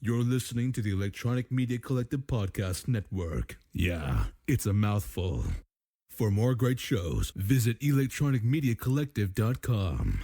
You're listening to the Electronic Media Collective Podcast Network. Yeah, it's a mouthful. For more great shows, visit electronicmediacollective.com.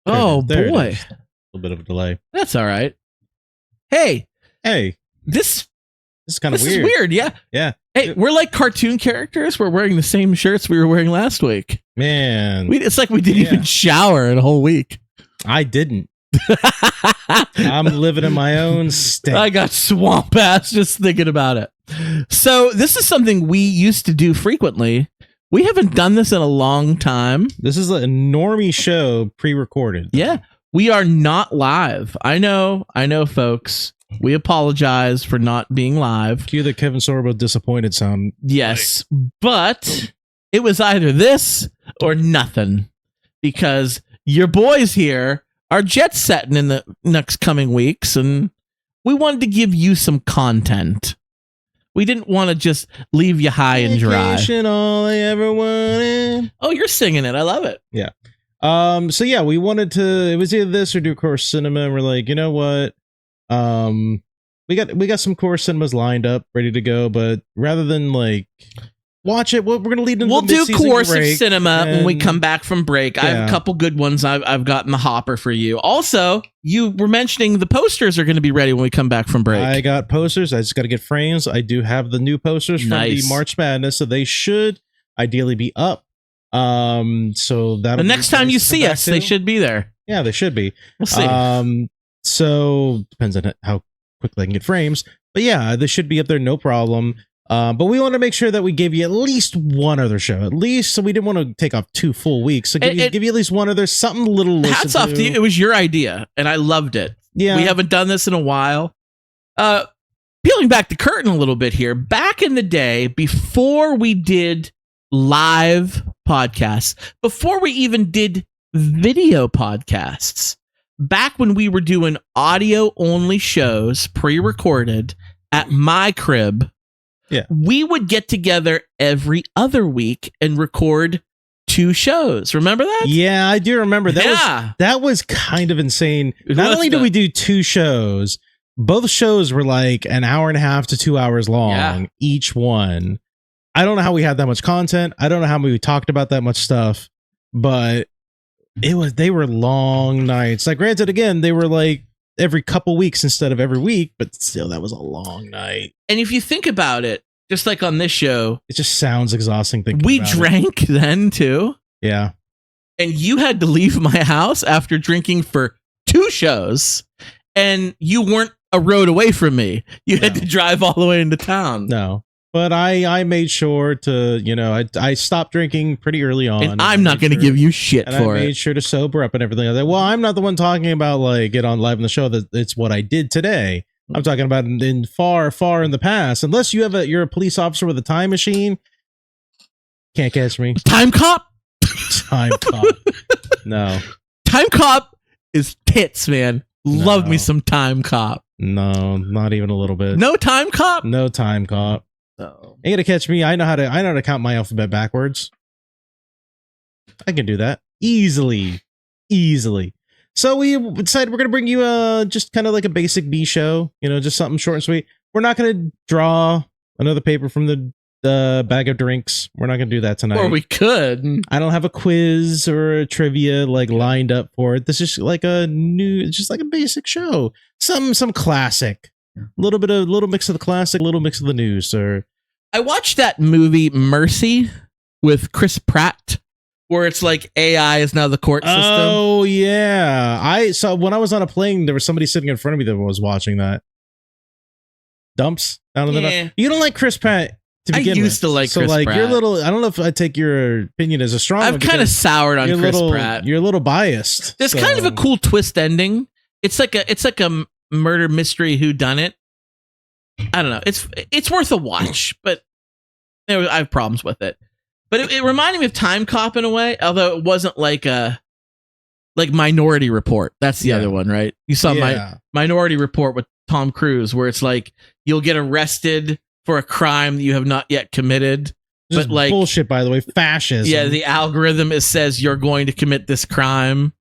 Oh There it boy, is. A little bit of a delay. that's all right. Hey, Hey, this this is kind of this weird. is weird. Yeah. Yeah, Hey, we're like cartoon characters. We're wearing the same shirts we were wearing last week. man. It's like we didn't Yeah. even shower in a whole week. I didn't. I'm living in my own state. I got swamp ass just thinking about it. So this is something we used to do frequently. We haven't done this in a long time. This is a normie show, pre-recorded. Yeah, we are not live. I know, folks. We apologize for not being live. Cue the Kevin Sorbo disappointed sound. Yes, but it was either this or nothing, because your boys here are jet setting in the next coming weeks, and we wanted to give you some content. We didn't want to just leave you high and dry. Vacation, all I ever wanted. Oh, you're singing it. I love it. So yeah, we wanted to. It was either this or do Course Cinema. And we're like, you know what? We got some Course Cinemas lined up, ready to go. But rather than like watch it, we're gonna lead into We'll the do mid-season course of break, cinema when we and- come back from break. I have Yeah. a couple good ones I've got in the hopper for you. Also, you were mentioning the posters are going to be ready when we come back from break. I got posters. I just got to get frames. I do have the new posters from Nice. the March Madness, so they should ideally be up. So that the next time you see us, they should be there. Yeah, they should be. We'll see. So depends on how quickly I can get frames, but yeah, they should be up there, no problem. But we want to make sure that we gave you at least one other show, at least. So we didn't want to take off 2 full weeks. So give you at least one other, something little. to Hats listen off to you. It was your idea, and I loved it. Yeah, We haven't done this in a while. Peeling back the curtain a little bit here, back in the day, before we did live podcasts, before we even did video podcasts, back when we were doing audio only shows pre-recorded at my crib, Yeah. we would get together every other week and record 2 shows. Remember that? Yeah, I do remember that. Yeah. That was kind of insane. It Not was only did we do 2 shows, both shows were like an hour and a half to 2 hours long, Yeah. each one. I don't know how we had that much content. I don't know how we talked about that much stuff, but they were long nights. Like, granted, again, they were like every couple weeks instead of every week, but still, that was a long night. And if you think about it, just like on this show, It just sounds exhausting thinking we about it. drank then too. Yeah. And you had to leave my house after drinking for 2 shows, and you weren't a road away from me. You had No. to drive all the way into town. No. But I made sure to, I stopped drinking pretty early on. And I'm not going to give you shit And for I made it. sure to sober up and everything like that. Well, I'm not the one talking about like get on live in the show. That it's what I did today. I'm talking about in far in the past. Unless you're a police officer with a time machine, can't catch me. Time Cop? Time cop. No, Time Cop is tits, man. Love No. me some Time Cop. no, not even a little bit. No Time Cop? No time cop. No. Ain't gonna catch me. I know how to count my alphabet backwards. I can do that easily. So we decided we're gonna bring you just kind of like a basic B show, just something short and sweet. We're not gonna draw another paper from the bag of drinks. We're not gonna do that tonight. Or we could. I don't have a quiz or a trivia like lined up for it. This is like just like a basic show. Some classic. Little mix of the classic, little mix of the news, sir. I watched that movie Mercy with Chris Pratt, where it's like AI is now the court system. Oh yeah. I saw when I was on a plane, there was somebody sitting in front of me that was watching that. Dumps down in Yeah. the. You don't like Chris Pratt. To I begin used with. to like so Chris like Pratt. you're a little. I don't know if I take your opinion as a strong. I've one kind of because soured on you're Chris little, Pratt. You're a little biased. There's kind of a cool twist ending. It's like a murder mystery whodunit. I don't know. It's worth a watch, but I have problems with it. But it reminded me of Time Cop in a way, although it wasn't like Minority Report. That's the other one, right? You saw my Minority Report with Tom Cruise, where it's like you'll get arrested for a crime that you have not yet committed. Just but like bullshit, by the way, fascism. Yeah, the algorithm says you're going to commit this crime.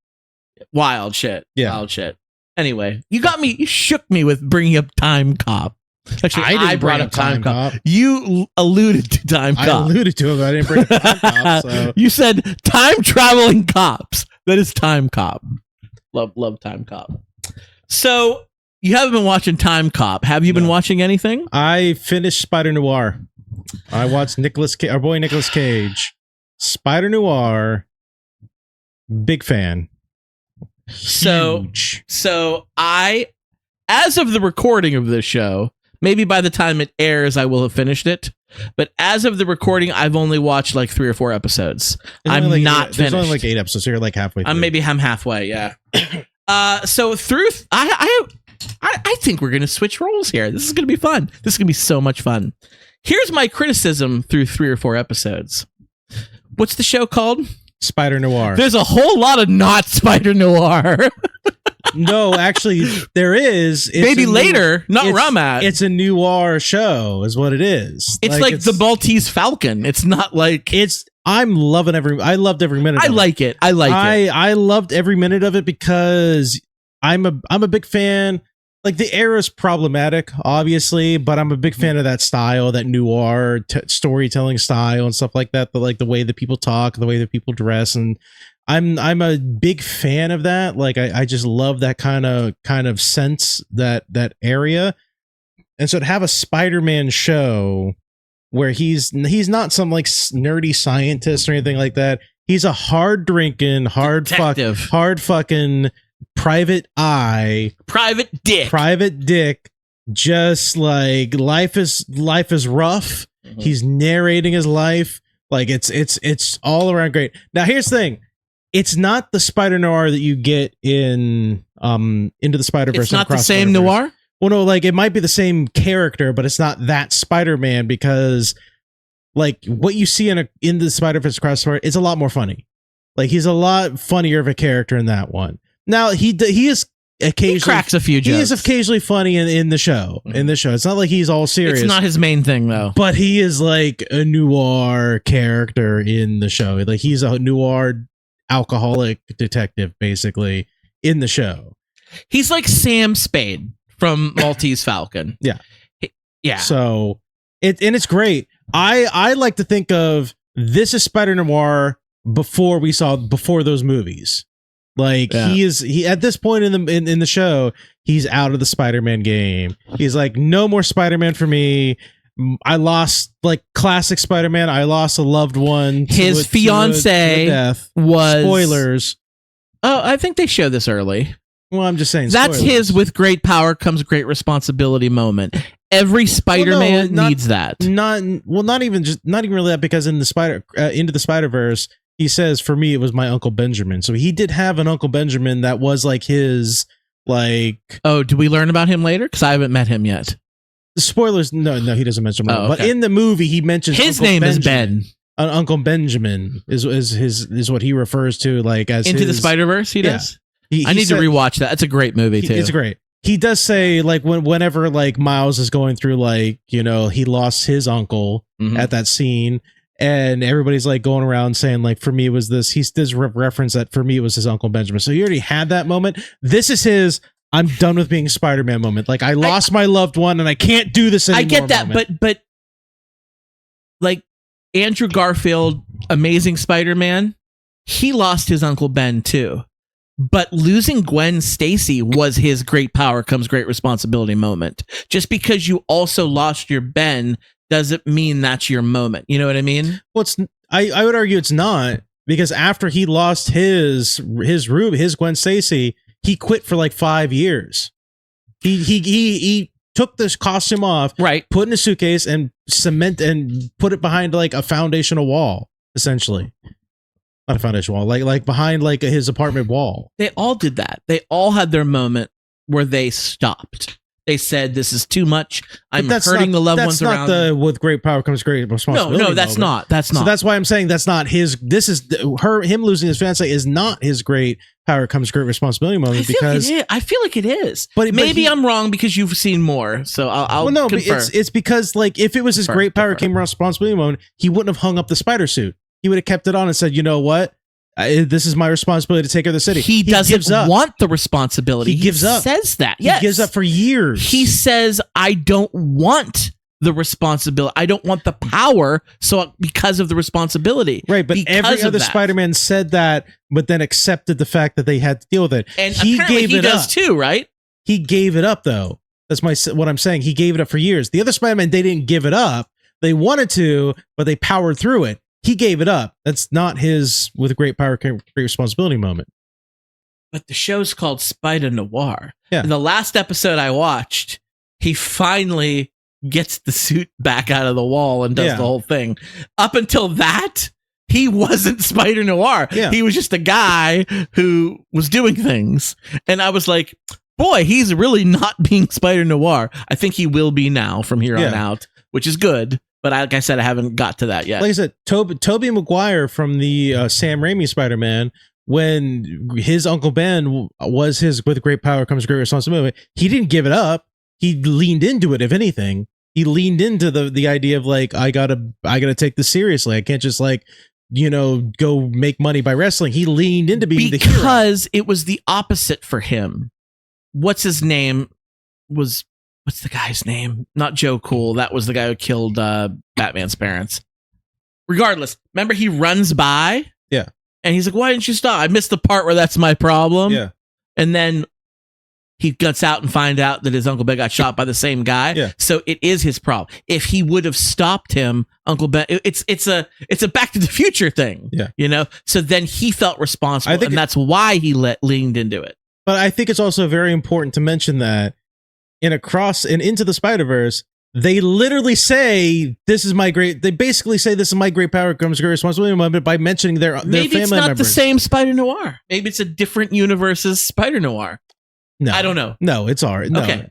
Wild shit. Yeah. Wild shit. Anyway, you shook me with bringing up Time Cop. Actually, I brought up Time Cop. You alluded to Time Cop. I alluded to it, but I didn't bring up Time Cop. So. You said time traveling cops. That is Time Cop. Love Time Cop. So you haven't been watching Time Cop. Have you been watching anything? I finished Spider Noir. I watched our boy Nicolas Cage. Spider Noir. Big fan. Huge. So I, as of the recording of this show, maybe by the time it airs, I will have finished it. But as of the recording, I've only watched like 3 or 4 episodes. I'm not finished. There's only like 8 episodes, so you're like halfway through. I'm halfway, yeah. So through, I think we're going to switch roles here. This is going to be fun. This is going to be so much fun. Here's my criticism through 3 or 4 episodes. What's the show called? Spider Noir. There's a whole lot of not Spider Noir. No, actually, there is. Maybe later, not where I'm at. It's a noir show, is what it is. It's like the Maltese Falcon. It's not like I loved every minute. I like it. I loved every minute of it because I'm a big fan. Like the era is problematic, obviously, but I'm a big fan of that style, that noir storytelling style and stuff like that. The way that people talk, the way that people dress, and I'm a big fan of that. Like I just love that kind of sense, that area. And so to have a Spider-Man show where he's not some like nerdy scientist or anything like that. He's a hard drinking, hard fucking private dick. Just like life is rough. Mm-hmm. He's narrating his life. Like it's all around great. Now here's the thing. It's not the Spider Noir that you get in Into the Spider-Verse. It's not the same noir? Well, no, like it might be the same character, but it's not that Spider-Man because like what you see in the Spider-Verse crossover is a lot more funny. Like he's a lot funnier of a character in that one. Now he is occasionally, he cracks a few jokes. He is occasionally funny in the show. Mm-hmm. In the show, it's not like he's all serious. It's not his main thing though. But he is like a noir character in the show. Like he's a noir alcoholic detective, basically in the show. He's like Sam Spade from Maltese Falcon. Yeah, yeah. So it's great. I like to think of this as Spider Noir before those movies. Like he at this point in the show, he's out of the Spider-Man game. He's like, no more Spider-Man for me. I lost like classic Spider-Man. I lost a loved one. His fiance was spoilers. Oh, I think they show this early. Well, I'm just saying that's his with great power comes great responsibility moment. Every Spider-Man needs that. Not even really that, because in the Into the Spider-Verse, he says, for me, it was my Uncle Benjamin. So he did have an Uncle Benjamin that was like his, like... Oh, do we learn about him later? Because I haven't met him yet. Spoilers, no, he doesn't mention him. Okay. But in the movie, he mentions his Uncle name Benjamin. Is Ben. Uncle Benjamin is what he refers to, like as Into the Spider-Verse. He does. I need to rewatch that. It's a great movie too. It's great. He does say like whenever like Miles is going through like, you know, he lost his uncle at that scene. And everybody's like going around saying like, for me it was this. He does reference that for me it was his Uncle Benjamin. So he already had that moment. This is his I'm done with being Spider-Man moment. Like I lost my loved one and I can't do this anymore. I get that, moment. but like Andrew Garfield, Amazing Spider-Man, he lost his Uncle Ben too. But losing Gwen Stacy was his great power comes great responsibility moment. Just because you also lost your Ben doesn't mean that's your moment. You know what I mean? Well, I would argue it's not, because after he lost his Gwen Stacy, he quit for like 5 years. He took this costume off, right? Put in a suitcase and cement and put it behind like a foundational wall, essentially. Not a foundation wall, like behind like his apartment wall. They all did that. They all had their moment where they stopped. They said, "This is too much. I'm hurting the loved ones around." That's not the "with great power comes great responsibility." No, that's not. That's not. So that's why I'm saying that's not his. This is him losing his fiance is not his great power comes great responsibility moment, because I feel like it is. But maybe I'm wrong because you've seen more. So I'll well, no, confer. but it's because like if it was his great power came responsibility moment, he wouldn't have hung up the spider suit. He would have kept it on and said, "You know what? This is my responsibility to take care of the city." He doesn't want the responsibility. He gives up. Says that. He gives up for years. He says, "I don't want the responsibility. I don't want the power." So because of the responsibility, right? But every other Spider-Man said that, but then accepted the fact that they had to deal with it. And he does too, right? He gave it up though. That's what I'm saying. He gave it up for years. The other Spider-Man, they didn't give it up. They wanted to, but they powered through it. He gave it up. That's not his "with great power, great responsibility" moment. But the show's called Spider Noir. Yeah. In the last episode I watched, he finally gets the suit back out of the wall and does the whole thing. Up until that, he wasn't Spider Noir. Yeah. He was just a guy who was doing things. And I was like, boy, he's really not being Spider Noir. I think he will be now from here on out, which is good. But like I said, I haven't got to that yet. Like I said, Tobey Maguire from the Sam Raimi Spider-Man, when his Uncle Ben was his "with great power comes great responsibility," he didn't give it up. He leaned into it. If anything, he leaned into the idea of like, I gotta take this seriously. I can't just like, go make money by wrestling. He leaned into being the hero. Because it was the opposite for him. What's his name? What's the guy's name? Not Joe Cool. That was the guy who killed Batman's parents. Regardless, remember he runs by? Yeah. And he's like, "Why didn't you stop?" I missed the part where that's my problem. Yeah. And then he gets out and find out that his Uncle Ben got shot by the same guy. Yeah. So it is his problem. If he would have stopped him, Uncle Ben, it's a Back to the Future thing. Yeah. So then he felt responsible, and that's why he leaned into it. But I think it's also very important to mention that in Into the Spider-Verse, they literally say, they basically say, "This is my great power comes great responsibility," moment by mentioning their family members. Maybe it's not the same Spider Noir. Maybe it's a different universe's Spider Noir. No, I don't know. No, it's all right. No, okay,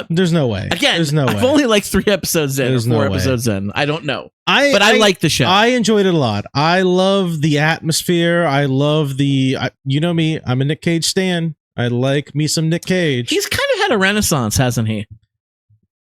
there's no way. Again, there's no way. I've only like 3 episodes in, there's or 4 no episodes in. I don't know. But I like the show. I enjoyed it a lot. I love the atmosphere. I love you know me. I'm a Nick Cage stan. I like me some Nick Cage. He's kind of had a renaissance, hasn't he?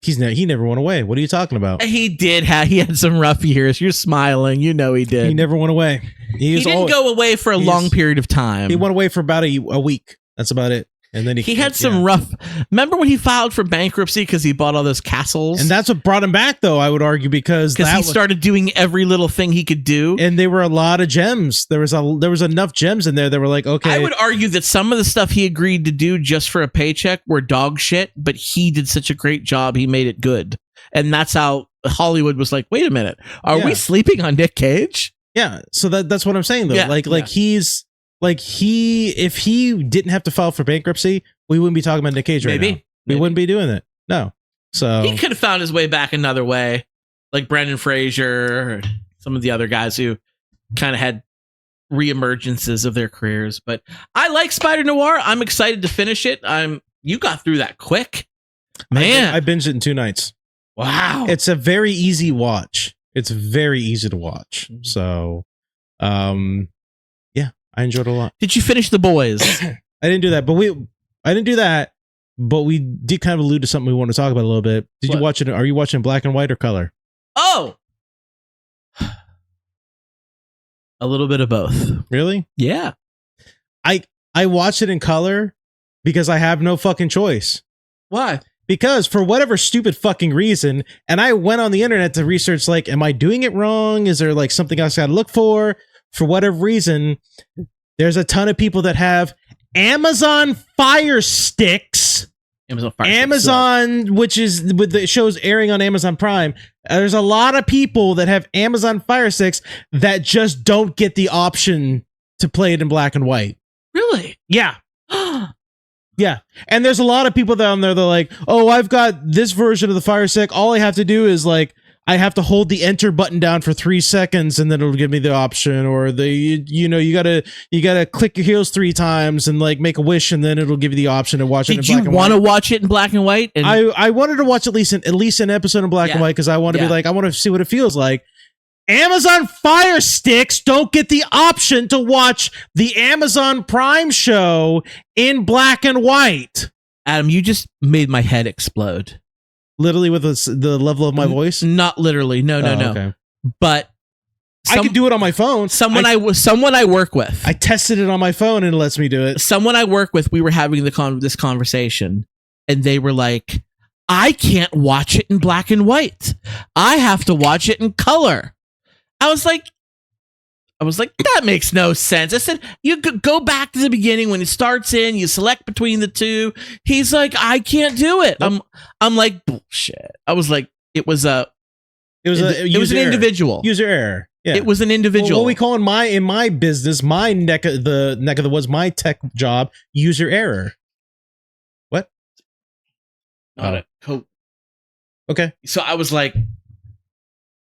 He never went away. What are you talking about? He did he had some rough years. You're smiling. You know he did. He never went away. He didn't go away for a long period of time. He went away for about a week. That's about it. And then he had some rough. Remember when he filed for bankruptcy because he bought all those castles? And that's what brought him back, though, I would argue, because he started doing every little thing he could do. And there were a lot of gems. There was enough gems in there that were like, okay. I would argue that some of the stuff he agreed to do just for a paycheck were dog shit, but he did such a great job, he made it good. And that's how Hollywood was like, wait a minute, are we sleeping on Nick Cage? Yeah, so that's what I'm saying, though. If he didn't have to file for bankruptcy, we wouldn't be talking about Nick Cage right now. We wouldn't be doing it. No. So he could have found his way back another way, like Brendan Fraser or some of the other guys who kind of had reemergences of their careers. But I like Spider Noir. I'm excited to finish it. You got through that quick. Man. I binged it in 2 nights. Wow. It's a very easy watch. It's very easy to watch. So I enjoyed it a lot. Did you finish The Boys? I didn't do that, but we did kind of allude to something we want to talk about a little bit. You watch it? Are you watching black and white or color? Oh, a little bit of both. Really? Yeah. I watch it in color because I have no fucking choice. Why? Because for whatever stupid fucking reason, and I went on the internet to research, like, am I doing it wrong? Is there like something else I gotta look for? For whatever reason, there's a ton of people that have Amazon Fire Sticks. Which is with the shows airing on Amazon Prime. There's a lot of people that have Amazon Fire Sticks that just don't get the option to play it in black and white. Really? Yeah. Yeah. And there's a lot of people down there that are like, oh, I've got this version of the Fire Stick. All I have to do is like, I have to hold the enter button down for 3 seconds and then it'll give me the option, or you gotta click your heels 3 times and like make a wish and then it'll give you the option to watch it in black and white. Did you want to watch it in black and white? And I wanted to watch at least an episode in black and white because I want to be like, I want to see what it feels like. Amazon Fire Sticks don't get the option to watch the Amazon Prime show in black and white. Adam, you just made my head explode. Literally with the level of my voice? Not literally. No. Okay. But I could do it on my phone. Someone I work with. I tested it on my phone and it lets me do it. Someone I work with, we were having this conversation and they were like, I can't watch it in black and white. I have to watch it in color. I was like, that makes no sense. I said, you could go back to the beginning when it starts in, you select between the two. He's like, I can't do it. Nope. I'm like, bullshit. I was like, it was an individual user error. Yeah. It was an individual. What we call in my business, my neck of the woods, my tech job, user error. What? Not it. Cool. Okay. So I was like,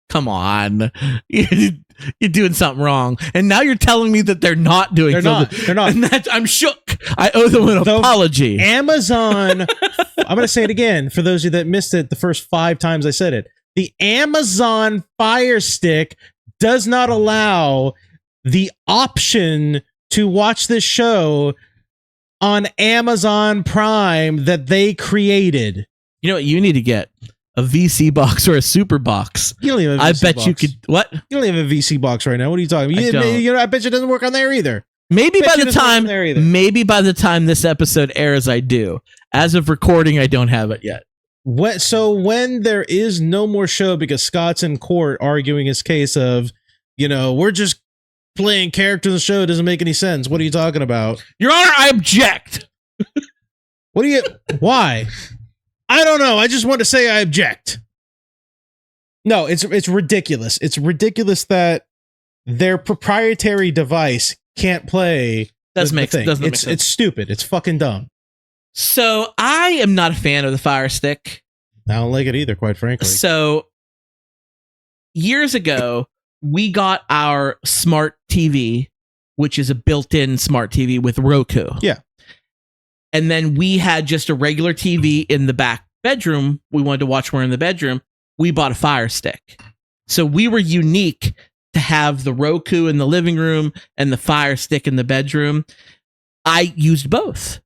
come on, you're doing something wrong, and now you're telling me that they're not doing. They're not. And I'm shook. I owe them an apology. Amazon. I'm going to say it again for those of you that missed it the first 5 times I said it. The Amazon Fire Stick does not allow the option to watch this show on Amazon Prime that they created. You know what you need to get? A VC box or a super box. You don't even have a VC box. You could. What? You don't even have a VC box right now. What are you talking about? I bet you it doesn't work on there either. Maybe by the time this episode airs, I do. As of recording, I don't have it yet. So when there is no more show because Scott's in court arguing his case of, we're just playing characters in the show, it doesn't make any sense. What are you talking about? Your Honor, I object. Why? I don't know. I just want to say I object. No, it's ridiculous. It's ridiculous that their proprietary device can't play. Doesn't make sense. It's stupid. It's fucking dumb. So I am not a fan of the Fire Stick. I don't like it either, quite frankly. So years ago, we got our smart TV, which is a built-in smart TV with Roku. Yeah. And then we had just a regular TV in the back bedroom. We wanted to watch more in the bedroom. We bought a Fire Stick. So we were unique to have the Roku in the living room and the Fire Stick in the bedroom. I used both.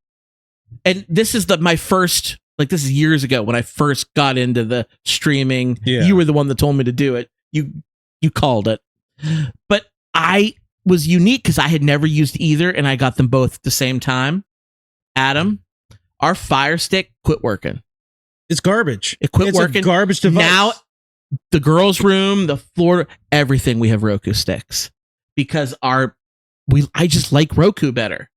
And this is my first, this is years ago when I first got into the streaming. Yeah. You were the one that told me to do it. You called it. But I was unique because I had never used either, and I got them both at the same time. Adam, our Fire Stick quit working. It's garbage. It quit working. It's a garbage device. Now, the girls' room, the floor, everything, we have Roku sticks because I just like Roku better.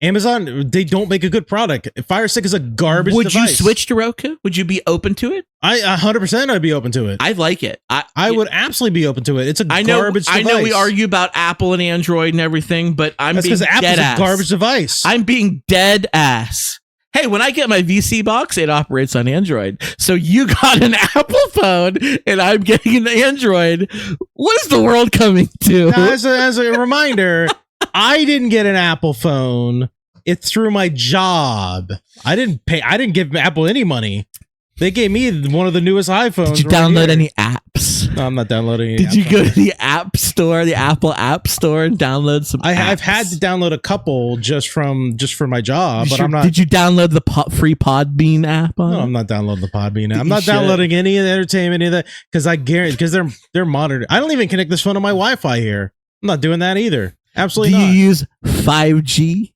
Amazon, they don't make a good product. Fire Stick is a garbage device. Would you switch to Roku? Would you be open to it? 100% I'd be open to it. I like it. I would absolutely be open to it. It's a garbage device. I know we argue about Apple and Android and everything, but That's because Apple's a garbage device. I'm being dead ass. Hey, when I get my VC box, it operates on Android. So you got an Apple phone and I'm getting an Android. What is the world coming to? Now, as a reminder, I didn't get an Apple phone. It's through my job. I didn't give Apple any money. They gave me one of the newest iPhones. Did you download any apps? No, I'm not downloading any Did you go to the App Store, the Apple App Store, and download some apps? I've had to download a couple just for my job, but I'm not. Did you download the free Podbean app? No, I'm not downloading the Podbean app. I'm not downloading any of the entertainment, any of that, because I guarantee, because they're monitored. I don't even connect this phone to my Wi-Fi here. I'm not doing that either. Absolutely not. Do you use 5G?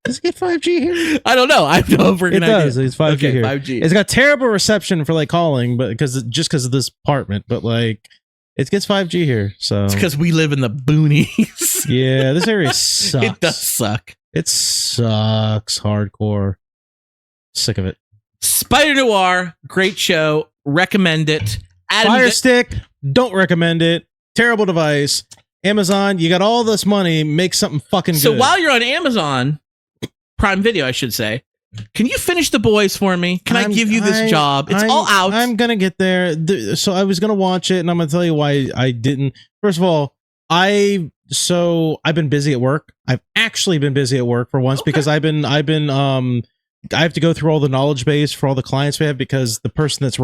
Does it get 5G here? I don't know. I have no freaking idea. It does. It's 5G here. 5G. It's got terrible reception for calling, but because of this apartment, but it gets 5G here. So it's because we live in the boonies. Yeah, this area sucks. It does suck. It sucks hardcore. Sick of it. Spider Noir, great show. Recommend it. Fire Stick, don't recommend it. Terrible device. Amazon, you got all this money, make something fucking good. So while you're on Amazon Prime Video, I should say, Can you finish The Boys for me? Can I give you this job? It's all out. I'm gonna get there. So I was gonna watch it, and I'm gonna tell you why I didn't. First of all, I've been busy at work. I've actually been busy at work for once because I have to go through all the knowledge base for all the clients we have because the person that's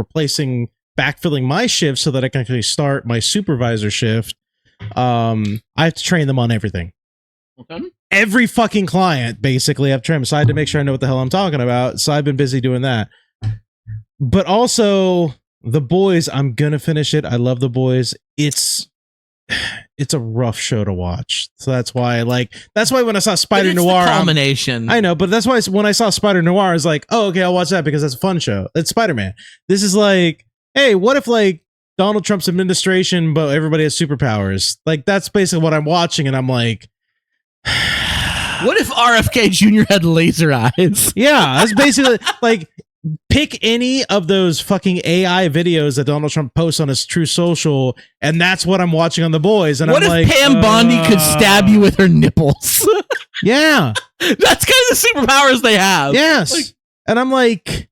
backfilling my shift so that I can actually start my supervisor shift. I have to train them on everything. Okay. Every fucking client, basically, I've trained. So I had to make sure I know what the hell I'm talking about. So I've been busy doing that. But also, The Boys, I'm gonna finish it. I love The Boys. It's a rough show to watch. So that's why when I saw Spider Noir, culmination. I know, but that's why when I saw Spider Noir, I was like, oh, okay, I'll watch that because that's a fun show. It's Spider-Man. This is like, hey, what if like Donald Trump's administration, but everybody has superpowers? Like, that's basically what I'm watching, and I'm like, what if RFK Jr. had laser eyes? Yeah, that's basically like, pick any of those fucking AI videos that Donald Trump posts on his True Social, and that's what I'm watching on The Boys. And what I'm if Pam Bondi could stab you with her nipples? Yeah, that's kind of the superpowers they have. Yes, and I'm like,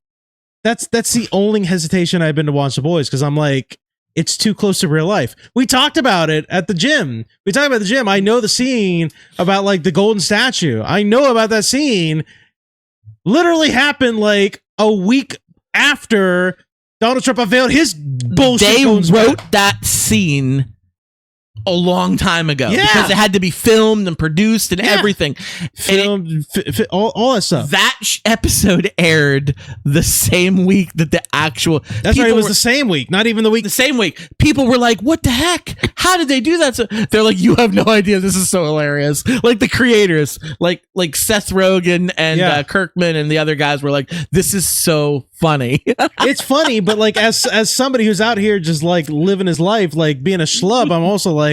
that's the only hesitation I've been to watch The Boys because I'm like, it's too close to real life. We talked about it at the gym. I know the scene about like the golden statue. I know about that scene. Literally happened like a week after Donald Trump unveiled his bullshit. They wrote that scene a long time ago because it had to be filmed and produced and everything. Filmed, all that stuff. That episode aired the same week that the actual... That's right, it was the same week, not even the week. The same week. People were like, what the heck? How did they do that? So they're like, you have no idea. This is so hilarious. Like the creators, like Seth Rogen and Kirkman and the other guys were like, this is so funny. It's funny, but like as somebody who's out here just like living his life, like being a schlub, I'm also like,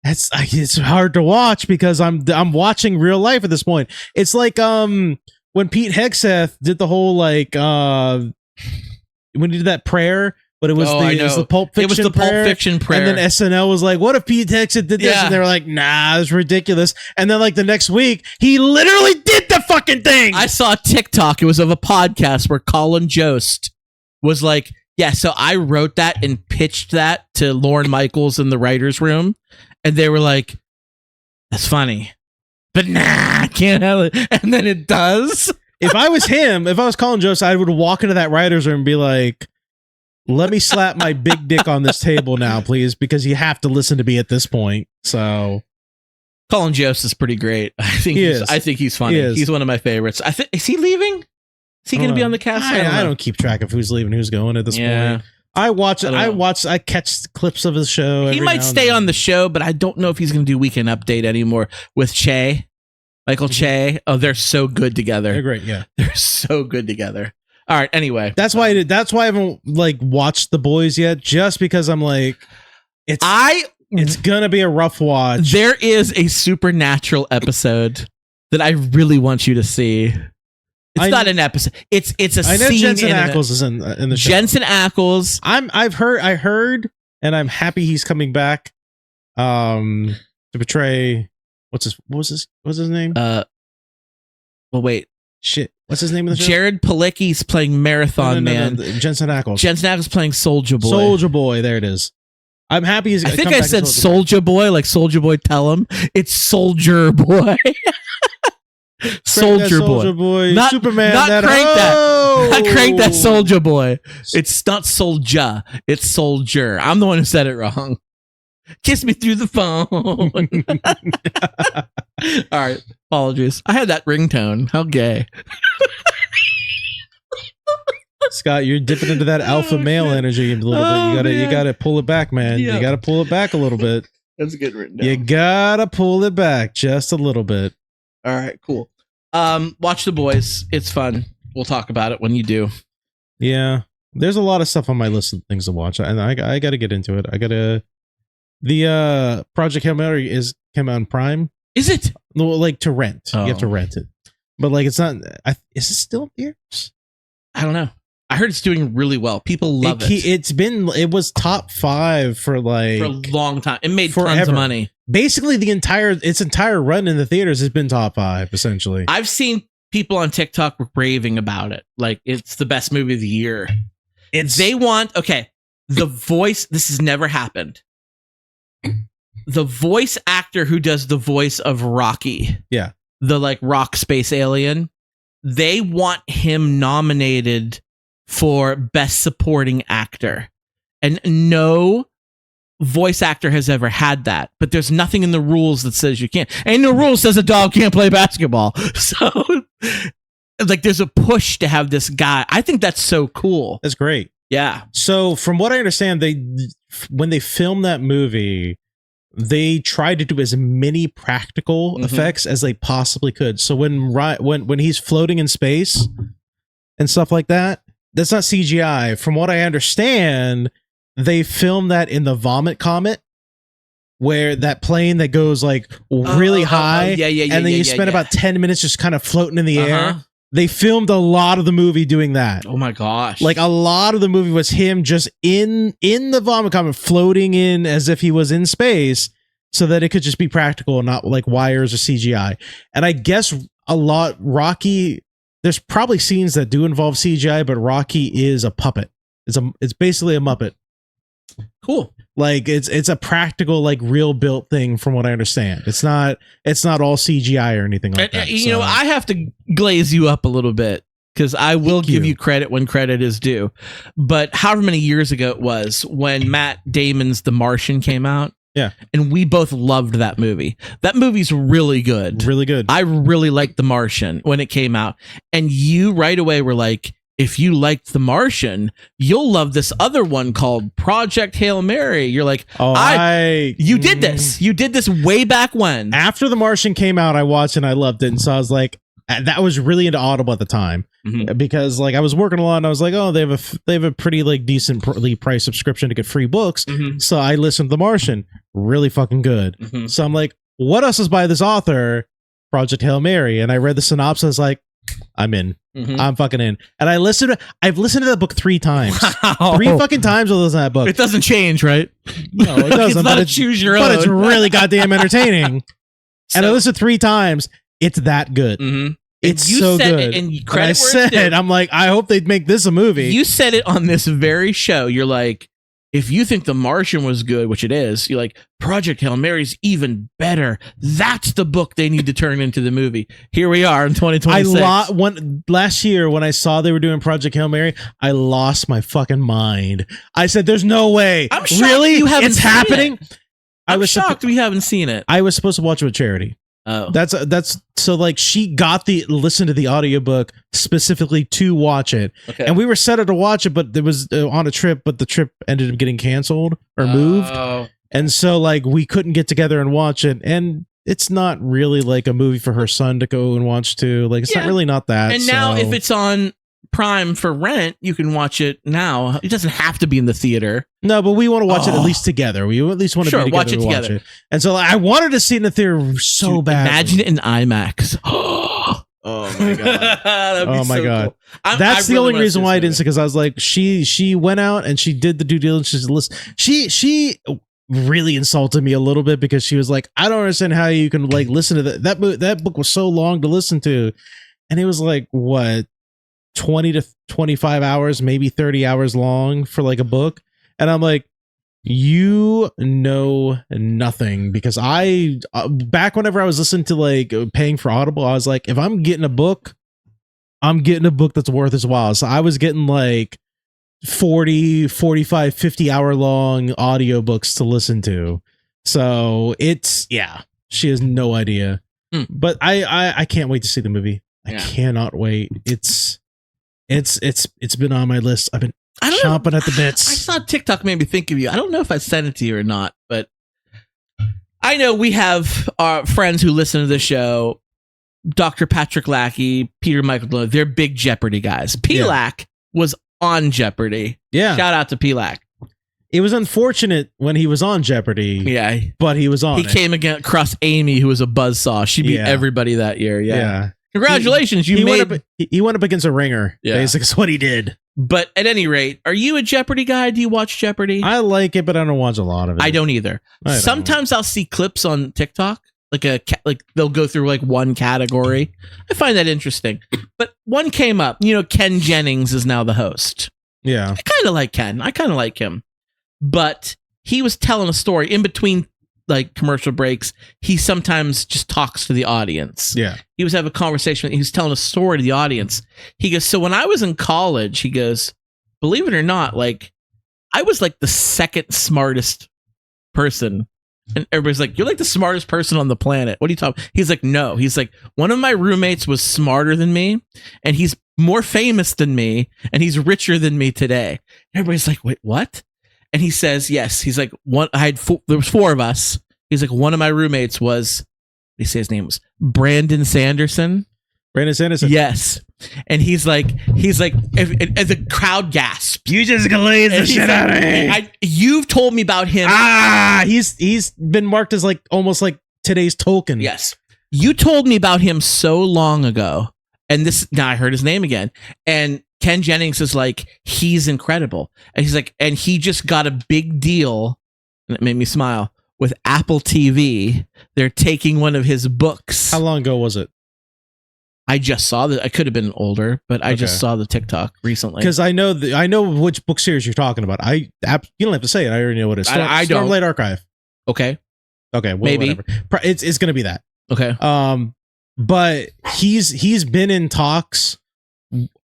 it's hard to watch because I'm watching real life at this point. It's like when Pete Hegseth did the whole like when he did that prayer, but it was the Pulp Fiction. It was the Pulp Fiction prayer. And then SNL was like, what if Pete Hegseth did this? And they were like, nah, it's ridiculous. And then like the next week, he literally did the fucking thing. I saw a TikTok. It was of a podcast where Colin Jost was like, yeah, so I wrote that and pitched that to Lorne Michaels in the writer's room. And they were like, that's funny. But nah, I can't have it. And then it does. If I was Colin Jost, I would walk into that writer's room and be like, let me slap my big dick on this table now, please, because you have to listen to me at this point. So Colin Jost is pretty great. I think he's funny. He's one of my favorites. Is he leaving? Is he going to be on the cast? I don't keep track of who's leaving, who's going at this point. I catch clips of his show. He might stay on the show, but I don't know if he's going to do Weekend Update anymore with Michael Che. Oh, they're so good together. They're great. Yeah, they're so good together. All right. Anyway, that's why I haven't like watched The Boys yet, just because I'm like, it's gonna be a rough watch. There is a Supernatural episode that I really want you to see. It's not an episode. It's a scene. I know Jensen Ackles is in the show. Jensen Ackles. I heard, and I'm happy he's coming back. To portray what's his name? Well, wait. Shit. What's his name in the show? Jared Palicki's playing Marathon Man. Jensen Ackles. Jensen Ackles playing Soldier Boy. Soldier Boy. There it is. I'm happy he's. I think I said Soldier Boy, like Soldier Boy. Tell him it's Soldier Boy. Soldier Boy. Not Superman. Not crank that Soldier Boy. It's not Soldier. It's Soldier. I'm the one who said it wrong. Kiss me through the phone. All right. Apologies. I had that ringtone. How gay. Scott, you're dipping into that alpha male energy a little bit. You gotta pull it back, man. Yep. You gotta pull it back a little bit. That's good written down. You gotta pull it back just a little bit. All right, cool. Watch The Boys. It's fun. We'll talk about it when you do. Yeah. There's a lot of stuff on my list of things to watch. And I gotta get into it. The Project Hail Mary came out on Prime. Is it? No, like to rent. You have to rent it. But like it's not is it still here? I don't know. I heard it's doing really well. People love it. It was top 5 for a long time. It made tons of money. Basically its entire run in the theaters has been top 5 essentially. I've seen people on TikTok were raving about it. Like, it's the best movie of the year. They want, the voice, this has never happened. The voice actor who does the voice of Rocky. Yeah. The like rock space alien. They want him nominated for best supporting actor. And no voice actor has ever had that, but there's nothing in the rules that says you can't. Ain't no rule says a dog can't play basketball. So like there's a push to have this guy. I think that's so cool. That's great. Yeah. So from what I understand, when they filmed that movie, they tried to do as many practical effects as they possibly could. So when he's floating in space and stuff like that, that's not CGI. From what I understand, they filmed that in the Vomit Comet, where that plane that goes like really high, and then you spend about 10 minutes just kind of floating in the air. They filmed a lot of the movie doing that. Oh my gosh. Like a lot of the movie was him just in the Vomit Comet floating in as if he was in space, so that it could just be practical and not like wires or CGI. And I guess Rocky, there's probably scenes that do involve CGI, but Rocky is a puppet. It's basically a Muppet. Cool. Like it's a practical, like real built thing from what I understand. It's not all CGI or anything like that. You know, I have to glaze you up a little bit because I will give you credit when credit is due. But however many years ago it was when Matt Damon's The Martian came out. Yeah. And we both loved that movie. That movie's really good. Really good. I really liked The Martian when it came out. And you right away were like, if you liked The Martian, you'll love this other one called Project Hail Mary. You're like, you did this. You did this way back when. After The Martian came out, I watched and I loved it. And so I was like, that was really into Audible at the time because like I was working a lot and I was like, oh, they have a pretty like decently priced subscription to get free books. So I listened to The Martian, really fucking good. So I'm like, what else is by this author? Project Hail Mary. And I read the synopsis, like, I'm in. I'm fucking in. And I've listened to that book 3 times. Wow. 3 fucking times I've listened to that book. It doesn't change, right? No, it doesn't. It's not choose your own. But it's really goddamn entertaining. And I listened 3 times. It's that good. It's so good. And I said, I'm like, I hope they'd make this a movie. You said it on this very show. You're like, if you think The Martian was good, which it is, you're like, Project Hail Mary's even better. That's the book they need to turn into the movie. Here we are in 2026. Last year when I saw they were doing Project Hail Mary, I lost my fucking mind. I said, "There's no way." I'm shocked really you haven't it's seen happening. It. I was shocked we haven't seen it. I was supposed to watch it with Charity. Oh, that's so like she got listen to the audiobook specifically to watch it, and we were set to watch it, but there was on a trip, but the trip ended up getting canceled or moved, and so like we couldn't get together and watch it, and it's not really like a movie for her son to go and watch too. Like it's not that. And now if it's on Prime for rent, you can watch it now. It doesn't have to be in the theater. No, but we want to watch it at least together. We at least want to be together watch it together. Watch it. And so I wanted to see it in the theater so bad. Imagine it in IMAX. Oh my god! Oh my god! Cool. That's the only reason why I didn't see, because I was like, she went out and she did the due diligence. She really insulted me a little bit because she was like, I don't understand how you can like listen to that book was so long to listen to, and it was like what 20 to 25 hours, maybe 30 hours long for like a book. And I'm like, you know nothing, because I back whenever I was listening to like paying for Audible, I was like, if I'm getting a book, I'm getting a book that's worth its while. So I was getting like 40, 45, 50 hour long audiobooks to listen to. So it's, she has no idea. But I can't wait to see the movie. I cannot wait. It's been on my list. I've been chomping at the bits. I saw TikTok made me think of you. I don't know if I sent it to you or not, but I know we have our friends who listen to the show. Dr. Patrick Lackey, Peter Michael, they're big Jeopardy guys. P-Lack was on Jeopardy. Yeah. Shout out to P-Lack. It was unfortunate when he was on Jeopardy. Yeah. But he was on He came across Amy, who was a buzzsaw. She beat everybody that year. Yeah. Congratulations. He went up against a ringer. Yeah. Basically, is what he did. But at any rate, are you a Jeopardy guy? Do you watch Jeopardy? I like it, but I don't watch a lot of it. I don't either. Sometimes I'll see clips on TikTok like they'll go through like one category. I find that interesting. But one came up. Ken Jennings is now the host. Yeah. I kind of like Ken. I kind of like him. But he was telling a story in between like commercial breaks. He sometimes just talks to the audience. Yeah. He was having a conversation. He was telling a story to the audience. He goes, so when I was in college, he goes, believe it or not, like I was like the second smartest person. And everybody's like, you're like the smartest person on the planet. What are you talking? He's like, no. He's like, one of my roommates was smarter than me, and he's more famous than me, and he's richer than me today. And everybody's like, wait, what? And he says, yes. He's like, there was 4 of us. He's like, one of my roommates was, what did he say his name was? Brandon Sanderson. Brandon Sanderson. Yes. And he's like, as the crowd gasps. You just glazed the shit out of me. You've told me about him. He's been marked as like almost like today's Tolkien. Yes. You told me about him so long ago. And now I heard his name again. And Ken Jennings is like, he's incredible. And he's like, and he just got a big deal. And it made me smile. With Apple TV. They're taking one of his books. How long ago was it? I just saw that. I could have been older, but I just saw the TikTok recently. Because I know which book series you're talking about. You don't have to say it. I already know what it is. I don't. Stormlight Archive. Okay. Okay. Maybe whatever. It's going to be that. Okay. But he's been in talks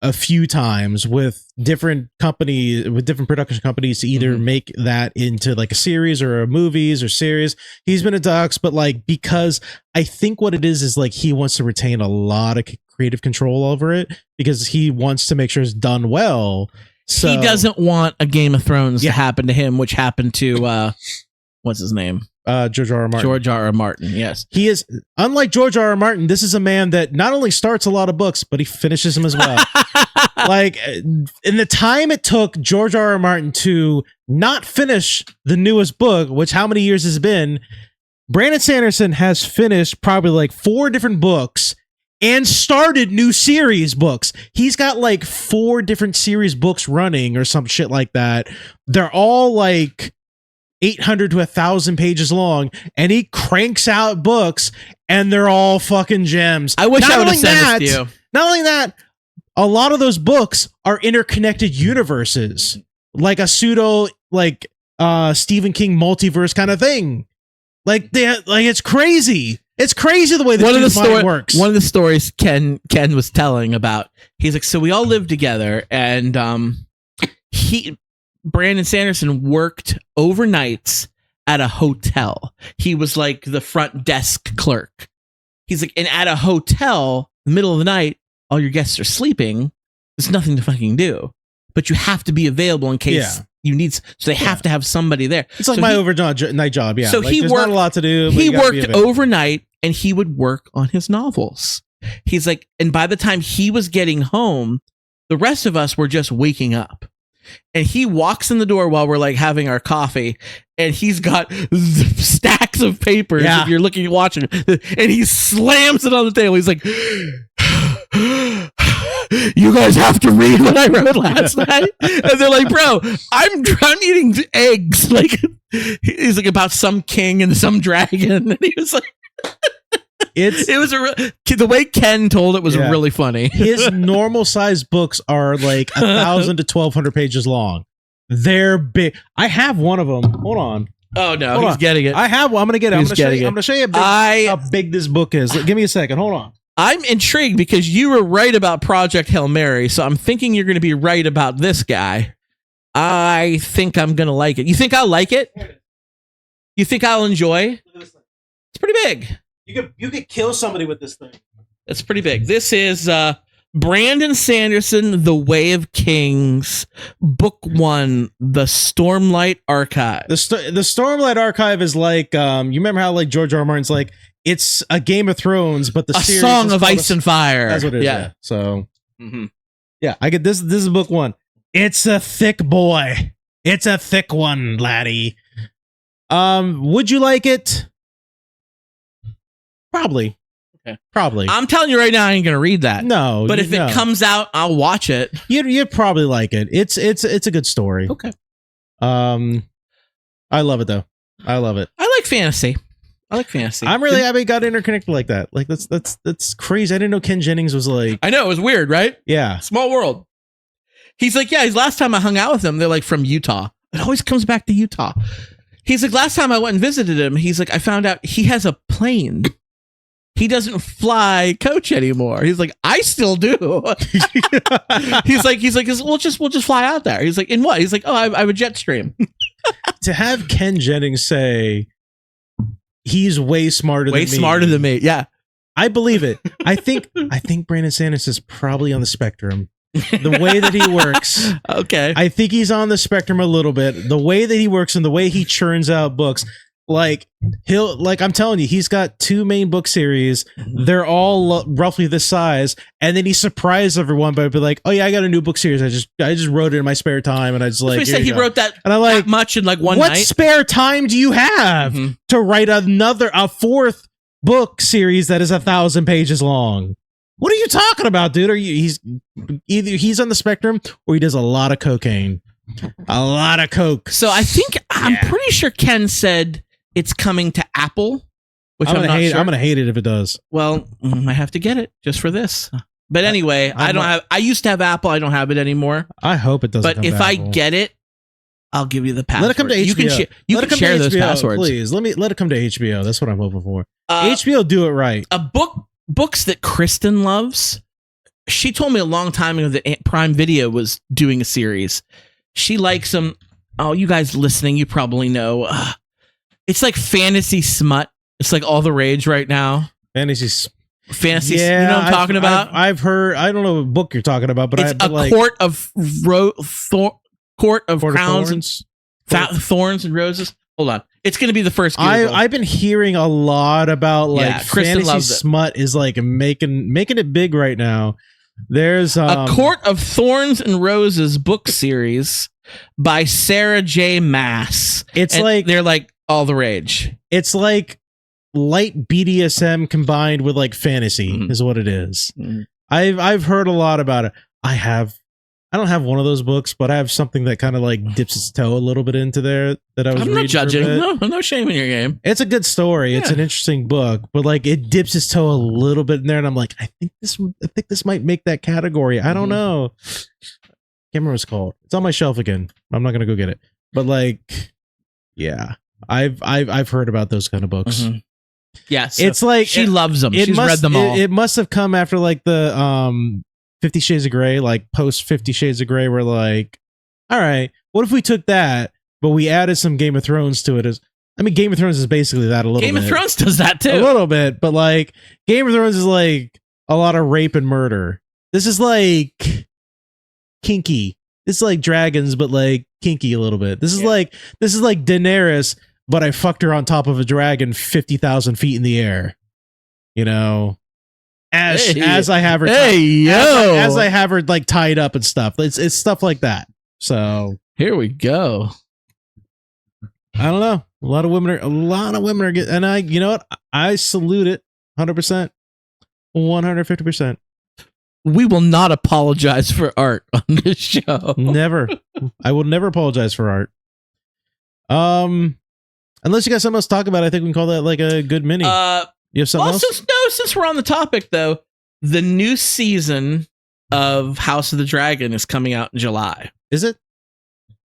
a few times with different companies, with different production companies to either make that into like a series or a movies or series. He's been in talks, but like, because I think what it is like he wants to retain a lot of creative control over it because he wants to make sure it's done well. So he doesn't want a Game of Thrones to happen to him, which happened to what's his name? George R. R. Martin. George R. R. Martin, yes. He is, unlike George R. R. Martin, this is a man that not only starts a lot of books, but he finishes them as well. Like, in the time it took George R. R. Martin to not finish the newest book, which how many years has it been, Brandon Sanderson has finished probably like 4 different books and started new series books. He's got like 4 different series books running or some shit like that. They're all like 800 to 1,000 pages long, and he cranks out books, and they're all fucking gems. I wish I would have sent this to you. Not only that, a lot of those books are interconnected universes, like a pseudo like Stephen King multiverse kind of thing. Like it's crazy. It's crazy the way that mind works. One of the stories Ken was telling about. He's like, so we all lived together, and Brandon Sanderson worked overnights at a hotel. He was like the front desk clerk. He's like, and at a hotel, middle of the night, all your guests are sleeping. There's nothing to fucking do, but you have to be available in case you need. So they have to have somebody there. It's like my overnight job. Yeah. So like, he there's worked not a lot to do. He worked overnight, and he would work on his novels. He's like, and by the time he was getting home, the rest of us were just waking up. And he walks in the door while we're like having our coffee, and he's got stacks of papers. If you're watching, and he slams it on the table. He's like, "You guys have to read what I wrote last night." And they're like, "Bro, I'm eating eggs." Like, he's like about some king and some dragon, and he was like. The way Ken told it was really funny. His normal size books are like 1,000 to 1,200 pages long. They're big. I have one of them. Hold on. Oh no, he's getting it. I have one. I'm gonna get it. I'm gonna show you how big this book is. Give me a second. Hold on. I'm intrigued because you were right about Project Hail Mary, so I'm thinking you're going to be right about this guy. I think I'm going to like it. You think I'll like it? You think I'll enjoy? It's pretty big. You could kill somebody with this thing. It's pretty big. This is Brandon Sanderson, The Way of Kings, Book 1, The Stormlight Archive. The Stormlight Archive is like, you remember how like George R. R. Martin's like, it's a Game of Thrones, but the series Song of Ice and Fire. That's what it is. Yeah. So, yeah, I get this. This is book 1. It's a thick boy. It's a thick one, laddie. Would you like it? Probably. Okay. Probably. I'm telling you right now, I ain't gonna read that. No. But if it comes out, I'll watch it. You'd probably like it. It's a good story. Okay. I love it though. I love it. I like fantasy. I like fantasy. I'm really happy it got interconnected like that. Like that's crazy. I didn't know Ken Jennings was like. I know, it was weird, right? Yeah. Small world. He's like, yeah, his last time I hung out with him, they're like from Utah. It always comes back to Utah. He's like, last time I went and visited him, he's like, I found out he has a plane. He doesn't fly coach anymore. He's like, I still do. he's like, we'll just fly out there. He's like, in what? He's like, oh, I have a jet stream. To have Ken Jennings say he's way smarter than me. Yeah. I believe it. I think Brandon Sanders is probably on the spectrum. The way that he works. Okay. I think he's on the spectrum a little bit. The way that he works and the way he churns out books. Like I'm telling you, he's got 2 main book series. They're all roughly this size, and then he surprised everyone by being like, "Oh yeah, I got a new book series. I just wrote it in my spare time, and I just like." He said he wrote that, and I'm like, that much in like one what night. What spare time do you have to write a 4th book series that is 1,000 pages long? What are you talking about, dude? He's either on the spectrum or he does a lot of cocaine, a lot of coke. So I think I'm pretty sure Ken said it's coming to Apple, which I'm gonna hate it if it does. Well, I have to get it just for this. But anyway, I used to have Apple. I don't have it anymore. I hope it doesn't. But if I get it, I'll give you the password. Let it come to HBO. You can share those passwords, please. Let it come to HBO. That's what I'm hoping for. HBO, do it right. Books that Kristen loves. She told me a long time ago that Prime Video was doing a series. She likes them. Oh, you guys listening, you probably know. It's like fantasy smut. It's like all the rage right now. Fantasy. Yeah, you know what I'm talking about? I've heard. I don't know what book you're talking about, but it's Court of Crowns and Thorns and Roses. Hold on, it's going to be the first. I've been hearing a lot about like fantasy smut is like making it big right now. There's a Court of Thorns and Roses book series by Sarah J. Maas. They're like all the rage. It's like light BDSM combined with like fantasy is what it is. I've heard a lot about it. I don't have one of those books, but I have something that kind of like dips its toe a little bit into there that I was reading. I'm not judging. No shame in your game. It's a good story. Yeah. It's an interesting book, but like it dips its toe a little bit in there, and I'm like, I think this might make that category. I don't know. Can't remember what it's called. It's on my shelf again. I'm not gonna go get it. But like, yeah. I've heard about those kind of books. Yes, it's like she loves them. She's read them all. It must have come after like the 50 Shades of Grey, like post 50 Shades of Grey, where like, all right, what if we took that, but we added some Game of Thrones to it? Game of Thrones is basically that a little bit. Game of Thrones does that too. A little bit, but like Game of Thrones is like a lot of rape and murder. This is like kinky. This is like dragons, but like kinky a little bit. This is like Daenerys, but I fucked her on top of a dragon 50,000 feet in the air. You know, as I have her, as I have her like tied up and stuff. It's stuff like that. So here we go. I don't know. A lot of women are getting, and you know what? I salute it 100%, 150%. We will not apologize for art on this show. Never. I will never apologize for art. Unless you got something else to talk about, I think we can call that like a good mini. You have something else? Since we're on the topic though, the new season of House of the Dragon is coming out in July. Is it?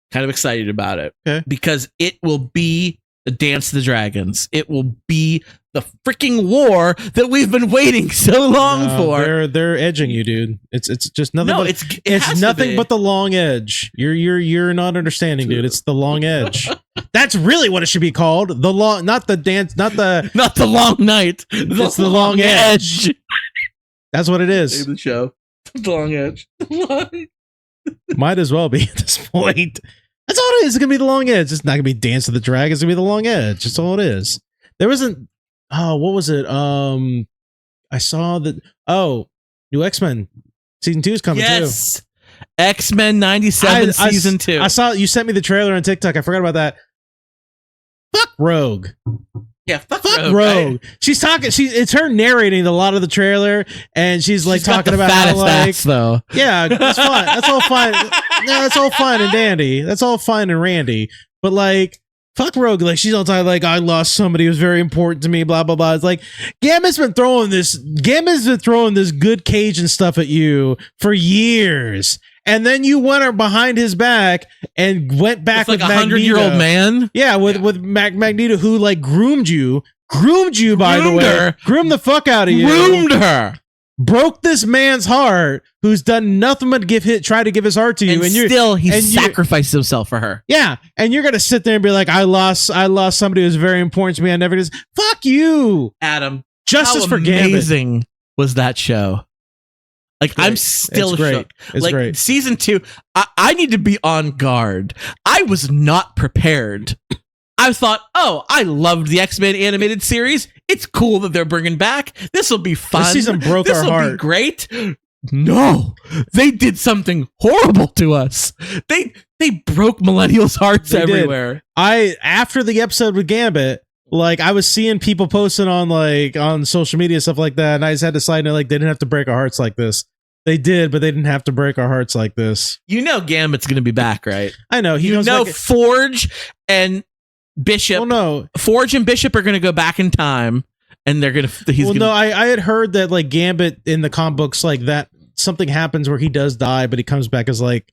Kind of excited about it. Okay. Because it will be the Dance of the Dragons. It will be the freaking war that we've been waiting so long for. They're edging you, dude. It's just nothing. No, it's nothing but the long edge. You're not understanding, dude. It's the long edge. That's really what it should be called. The long, not the dance, not the long night. It's the long edge. That's what it is. Name the show. The long edge. Might as well be at this point. That's all it is. It's gonna be the long edge. It's not gonna be Dance of the Dragon. It's gonna be the long edge. That's all it is. There wasn't. Oh, what was it? I saw that. Oh, new X-Men season 2 is coming too. X-Men 97 season 2. I saw you sent me the trailer on TikTok. I forgot about that. Fuck Rogue. Yeah, fuck Rogue. Right? She's talking. It's her narrating a lot of the trailer, and she's like talking about how like, ass, though. Yeah, that's fine. That's all fine. No, that's all fine and dandy. That's all fine and randy. But like, Fuck Rogue. Like, she's all the time like, I lost somebody who was very important to me, blah, blah, blah. It's like, Gambit's been throwing this good Cajun stuff at you for years. And then you went behind his back and went back It's like with a 100-year-old man. Yeah, with Magneto, who like groomed you, by the way. Groomed the fuck out of you. Groomed her. Broke this man's heart, who's done nothing but try to give his heart to you, and he sacrificed himself for her. Yeah, and you're gonna sit there and be like, I lost somebody who's very important to me. I never did. Fuck you, Adam. Justice for Gambit. Amazing was that show? Like, I'm still shook. It's like, great. Season 2, I need to be on guard. I was not prepared. I thought, oh, I loved the X-Men animated series. It's cool that they're bringing back. This will be fun. This season broke our heart. This will be great. No, they did something horrible to us. They broke millennials' hearts everywhere. After the episode with Gambit, like, I was seeing people posting on social media, stuff like that, and I just had to side note, like, they didn't have to break our hearts like this. They did, but they didn't have to break our hearts like this. You know Gambit's going to be back, right? I know. Forge and Bishop. Well, no. Forge and Bishop are going to go back in time, and they're going to. No, I had heard that, like, Gambit in the comic books, like, that something happens where he does die, but he comes back as like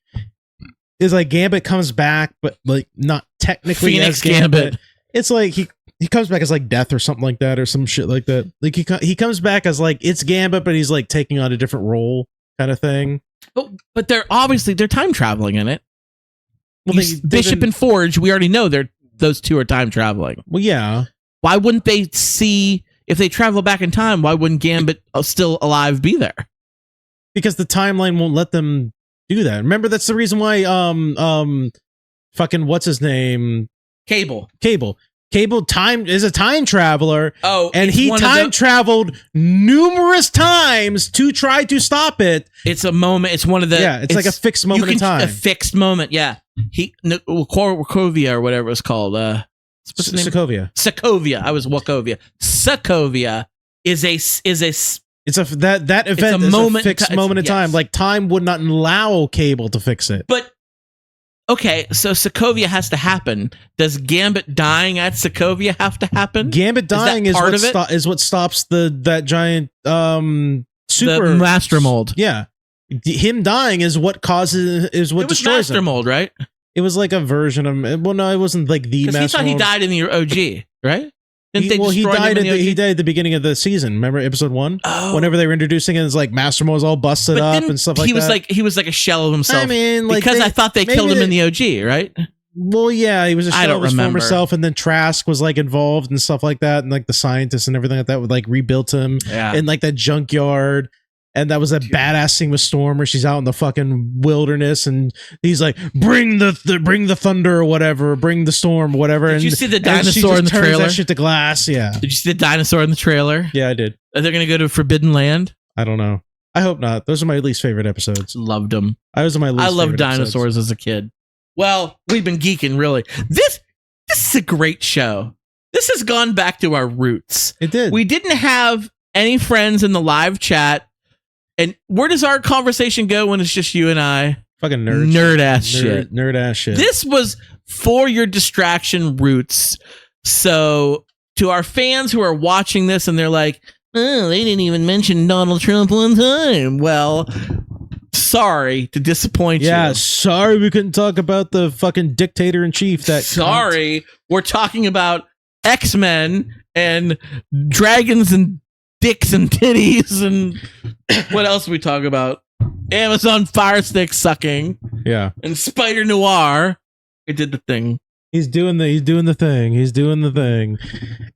Gambit comes back, but like not technically Phoenix as Gambit. It's like he comes back as like death or something like that, or some shit like that. Like he comes back as like it's Gambit, but he's like taking on a different role, kind of thing. But they're time traveling in it. Well, Bishop and Forge, we already know those two are time traveling. Well, yeah. Why wouldn't they see if they travel back in time? Why wouldn't Gambit still alive be there? Because the timeline won't let them do that. Remember, that's the reason why fucking what's his name? Cable time is a time traveler. Oh, and he time traveled numerous times to try to stop it. It's a moment. It's one of the. Yeah, it's like a fixed moment in time. A fixed moment. Yeah. Wakovia or whatever it's called. What's the name? Sokovia. I was Wakovia. Sokovia is a. It's that event is a fixed moment in time. Like, time would not allow Cable to fix it. But okay, so Sokovia has to happen. Does Gambit dying at Sokovia have to happen? Gambit dying is what stops that giant super the Master Mold. Yeah, him dying is what destroys Master him. Mold, right? It was like a version of. Well, no, it wasn't like the Master. He thought he died in the OG, right? He died at the beginning of the season. Remember episode 1? Oh. Whenever they were introducing it, it's like Master Mo's all busted up and stuff like that. He was like a shell of himself. I mean, like, because I thought they killed him in the OG, right? Well, yeah, he was a shell of his former self, and then Trask was like involved and stuff like that, and like the scientists and everything like that would like rebuilt him in like that junkyard. And that was a badass scene with Storm where she's out in the fucking wilderness and he's like, bring the thunder or whatever, bring the storm, whatever. Did you see the dinosaur in the turns trailer? That shit to glass, yeah. Did you see the dinosaur in the trailer? Yeah, I did. Are they going to go to Forbidden Land? I don't know. I hope not. Those are my least favorite episodes. Loved them. I loved dinosaurs as a kid. Well, we've been geeking, really. This is a great show. This has gone back to our roots. It did. We didn't have any friends in the live chat. And where does our conversation go when it's just you and I? Fucking nerd ass shit. Nerd ass shit. This was for your distraction roots. So to our fans who are watching this and they're like, oh, they didn't even mention Donald Trump one time. Well, sorry to disappoint you. Yeah, sorry we couldn't talk about the fucking dictator in chief. We're talking about X-Men and dragons and dicks and titties and what else we talk about? Amazon Fire Stick sucking. Yeah. And Spider Noir. It did the thing. He's doing the thing.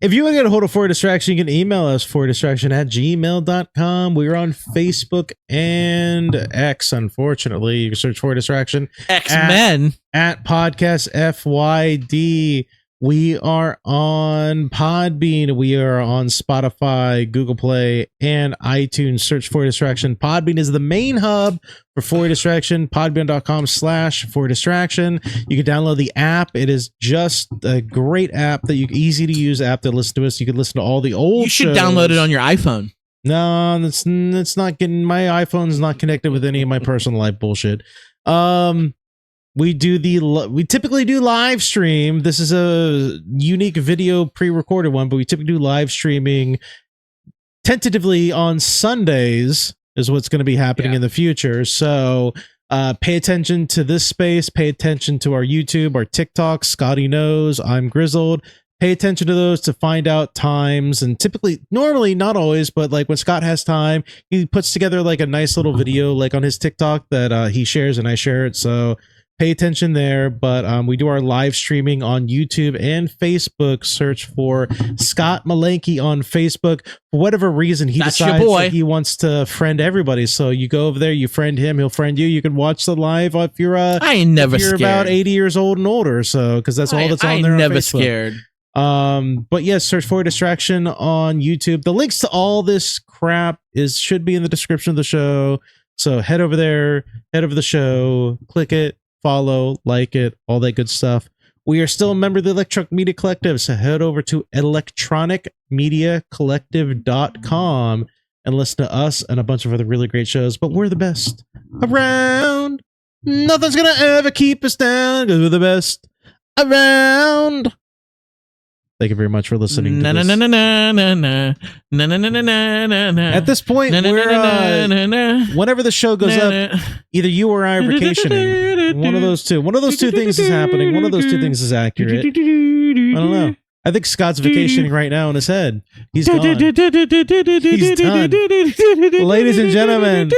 If you want to get a hold of For Distraction, you can email us fordistraction@gmail.com. We're on Facebook and X, unfortunately. You can search For Distraction. X-Men. At Podcast FYD. We are on Podbean. We are on Spotify, Google Play, and iTunes. Search For Distraction. Podbean is the main hub for For Distraction. Podbean.com/For Distraction. You can download the app. It is just a great app easy to use app to listen to us. You can listen to all the old You should shows. download it on your iPhone. No, it's not getting. My iPhone's not connected with any of my personal life bullshit. we typically do live stream. This is a unique video pre-recorded one, but we typically do live streaming tentatively on Sundays is what's going to be happening in the future. So pay attention to this space, pay attention to our YouTube, our TikTok. Scotty knows, I'm Grizzled. Pay attention to those to find out times. And normally, not always, but like when Scott has time, he puts together like a nice little video like on his TikTok that he shares and I share it. So pay attention there. But we do our live streaming on YouTube and Facebook. Search for Scott Malenke on Facebook. For whatever reason, he decides that he wants to friend everybody. So you go over there, you friend him, he'll friend you. You can watch the live if you're about 80 years old and older. So because that's all that's on there. Never scared. But yes, search for Distraction on YouTube. The links to all this crap should be in the description of the show. So head over there, head over the show, click it, follow, like it, all that good stuff. We are still a member of the Electronic Media Collective, so head over to electronicmediacollective.com and listen to us and a bunch of other really great shows. But we're the best around. Nothing's gonna ever keep us down because we're the best around. Thank you very much for listening to this. At this point, whenever the show goes up, either you or I are vacationing. One of those two. One of those two things is happening. One of those two things is accurate. I don't know. I think Scott's vacationing right now in his head. He's gone. He's done. Ladies and gentlemen,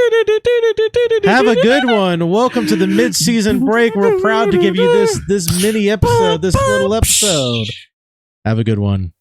have a good one. Welcome to the mid-season break. We're proud to give you this mini episode, this little episode. Have a good one.